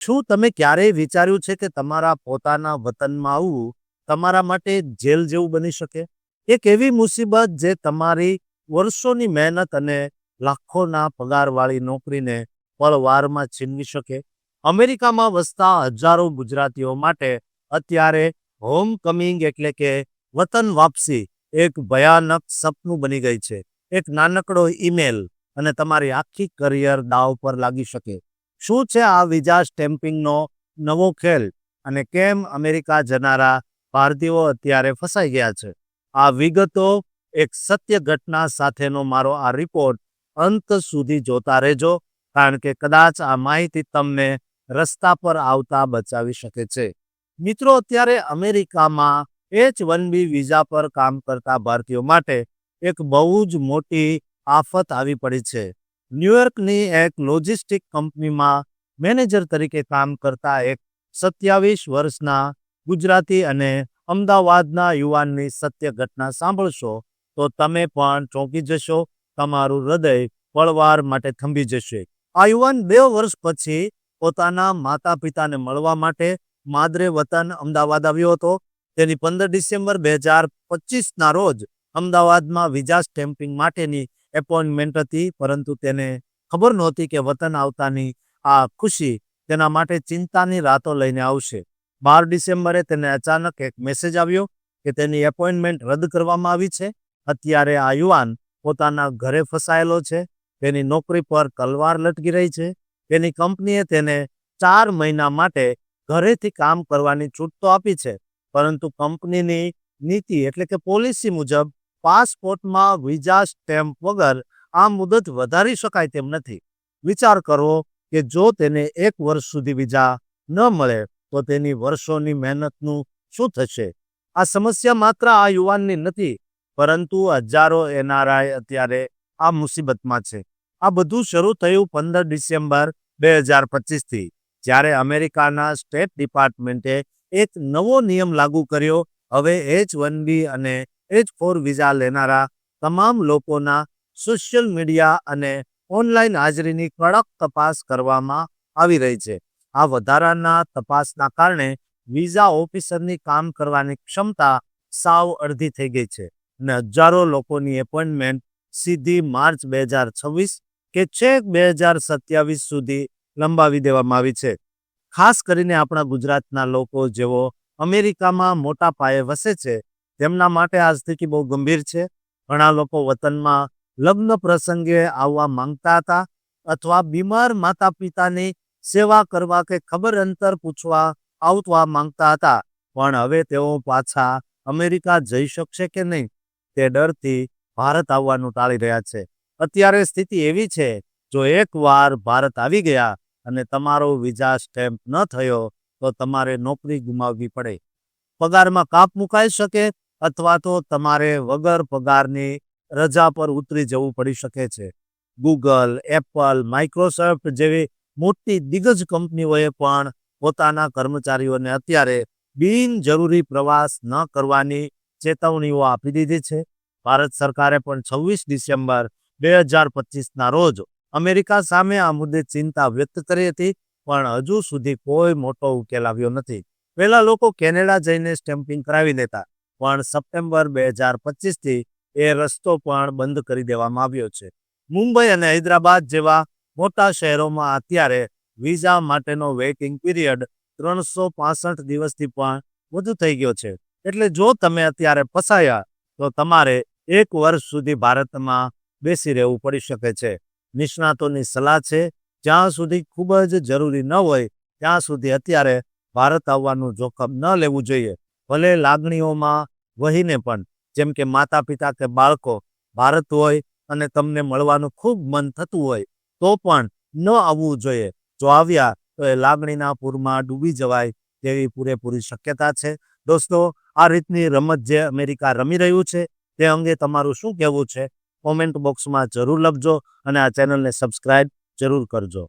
શું તમે ક્યારેય વિચાર્યું છે કે તમારા પોતાના વતનમાં આવવું તમારા માટે જેલ જેવું બની શકે? એક એવી મુસીબત જે તમારી વર્ષોની મહેનત અને લાખોના પગારવાળી નોકરીને પળવારમાં છીનવી શકે. અમેરિકામાં વસતા હજારો ગુજરાતીઓ માટે અત્યારે હોમ કમિંગ એટલે કે વતન વાપસી એક ભયાનક સપનું બની ગઈ છે. એક નાનકડો ઈમેલ અને તમારી આખી કરિયર દાવ પર લાગી શકે. શું છે આ વિઝા સ્ટેમ્પિંગનો નવો ખેલ અને કેમ અમેરિકા જનારા ભારતીયો અત્યારે ફસાઈ ગયા છે? આ વિગતો એક સત્ય ઘટના સાથેનો મારો આ રિપોર્ટ અંત સુધી જોતા રહેજો, કારણ કે કદાચ આ માહિતી તમને રસ્તા પર આવતા બચાવી શકે છે. મિત્રો, અત્યારે અમેરિકામાં H-1B વિઝા પર કામ કરતા ભારતીયો માટે એક બહુ જ મોટી આફત આવી પડી છે. ન્યૂયોર્કની એક લોજિસ્ટિક કંપનીમાં મેનેજર તરીકે કામ કરતા એક 27 વર્ષના ગુજરાતી અને અમદાવાદના યુવાનની સત્ય ઘટના સાંભળશો તો તમે પણ ચોંકી જશો. તમારું હૃદય પળવાર માટે થંભી જશે. આ યુવાન 2 વર્ષ પછી પોતાના માતા પિતાને મળવા માટે માદરે વતન અમદાવાદ આવ્યો હતો. તેની 15 ડિસેમ્બર 2025ના રોજ અમદાવાદમાં વિઝા સ્ટેમ્પિંગ માટેની એપોઇન્ટમેન્ટ હતી, પરંતુ તેને ખબર નહોતી કે વતન આવતાની આ ખુશી તેના માટે ચિંતાની રાતો લઈને આવશે. 12 ડિસેમ્બરે તેને અચાનક એક મેસેજ આવ્યો કે તેની એપોઇન્ટમેન્ટ રદ કરવામાં આવી છે. અત્યારે આ યુવાન પોતાના ઘરે ફસાયેલો છે. તેની નોકરી પર તલવાર લટકી રહી છે. તેની કંપનીએ તેને 4 મહિના માટે ઘરેથી કામ કરવાની છૂટ તો આપી છે, પરંતુ કંપનીની નીતિ એટલે કે પોલિસી મુજબ પાસપોર્ટમાં વિઝા સ્ટેમ્પ વગર આ મુદત વધારી શકાય તેમ નથી. વિચાર કરો કે જો તેને 1 વર્ષ સુધી વિઝા ન મળે તો તેની વર્ષોની મહેનતનું શું થશે? આ સમસ્યા માત્ર આ યુવાનની નથી, પરંતુ હજારો NRI અત્યારે આ મુસીબતમાં છે. આ બધું શરૂ થયું 15 ડિસેમ્બર 2025થી, જ્યારે અમેરિકાના સ્ટેટ ડિપાર્ટમેન્ટે એક નવો નિયમ લાગુ કર્યો. હવે H-1B અને H-4 વિઝા લેનારા તમામ લોકોના સોશિયલ મીડિયા અને ઓનલાઈન હાજરીની કડક તપાસ કરવામાં આવી રહી છે. આ વધારાના તપાસના કારણે વિઝા ઓફિસરની કામ કરવાની ક્ષમતા સાવ અડધી થઈ ગઈ છે અને હજારો લોકોની એપોઇન્ટમેન્ટ સીધી માર્ચ 2026 કે છેક 2027 સુધી લંબાવી દેવામાં આવી છે. ખાસ કરીને આપણા ગુજરાતના લોકો જેઓ અમેરિકામાં મોટા પાયે વસે છે, તેમના માટે આ સ્થિતિ બહુ ગંભીર છે. ઘણા લોકો વતનમાં લગ્ન પ્રસંગે આવવા માંગતા હતા અથવા બીમાર માતા પિતાની સેવા કરવા કે ખબર અંતર પૂછવા આવવા માંગતા હતા, પણ હવે તેઓ પાછા અમેરિકા જઈ શકશે કે નહીં તે ડરથી ભારત આવવાનું ટાળી રહ્યા છે. અત્યારે સ્થિતિ એવી છે, જો એકવાર ભારત આવી ગયા અને તમારો વિઝા સ્ટેમ્પ ન થયો તો તમારે નોકરી ગુમાવવી પડે, પગારમાં કાપ મુકાઈ શકે અથવા તો તમારે વગર પગારની રજા પર ઉતરી જવું પડી શકે છે. ગૂગલ, એપલ, માઇક્રોસોફ્ટ જેવી મોટી દિગ્ગજ કંપનીઓએ પણ પોતાના કર્મચારીઓને અત્યારે બિનજરૂરી પ્રવાસ ન કરવાની ચેતવણીઓ આપી દીધી છે. ભારત સરકારે પણ 26 ડિસેમ્બર 2025ના રોજ અમેરિકા સામે આ મુદ્દે ચિંતા વ્યક્ત કરી હતી, પણ હજુ સુધી કોઈ મોટો ઉકેલ આવ્યો નથી. પહેલા લોકો કેનેડા જઈને સ્ટેમ્પિંગ કરાવી લેતા, પણ સપ્ટેમ્બર 2025થી એ રસ્તો પણ બંધ કરી દેવામાં આવ્યો છે. મુંબઈ અને હૈદરાબાદ જેવા મોટા શહેરોમાં અત્યારે વિઝા માટેનો વેઇટિંગ પીરિયડ 365 દિવસથી પણ વધુ થઈ ગયો છે. એટલે જો તમે અત્યારે ફસાયા તો તમારે 1 વર્ષ સુધી ભારતમાં બેસી રહેવું પડી શકે છે. નિષ્ણાતોની સલાહ છે, જ્યાં સુધી ખૂબ જ જરૂરી ન હોય ત્યાં સુધી અત્યારે ભારત આવવાનું જોખમ ન લેવું જોઈએ. ભલે લાગણીઓમાં વહીને પણ, જેમ કે માતા પિતા કે બાળકો ભારત હોય અને તમને મળવાનું ખૂબ મન થતું હોય તો પણ ન આવવું જોઈએ. જો આવ્યા તો એ લાગણીના પૂરમાં ડૂબી જવાય તેવી પૂરેપૂરી શક્યતા છે. દોસ્તો, આ રીતની રમત જે અમેરિકા રમી રહ્યું છે તે અંગે તમારું શું કહેવું છે? કોમેન્ટ બોક્સમાં જરૂર લખજો અને આ ચેનલને સબસ્ક્રાઇબ જરૂર કરજો.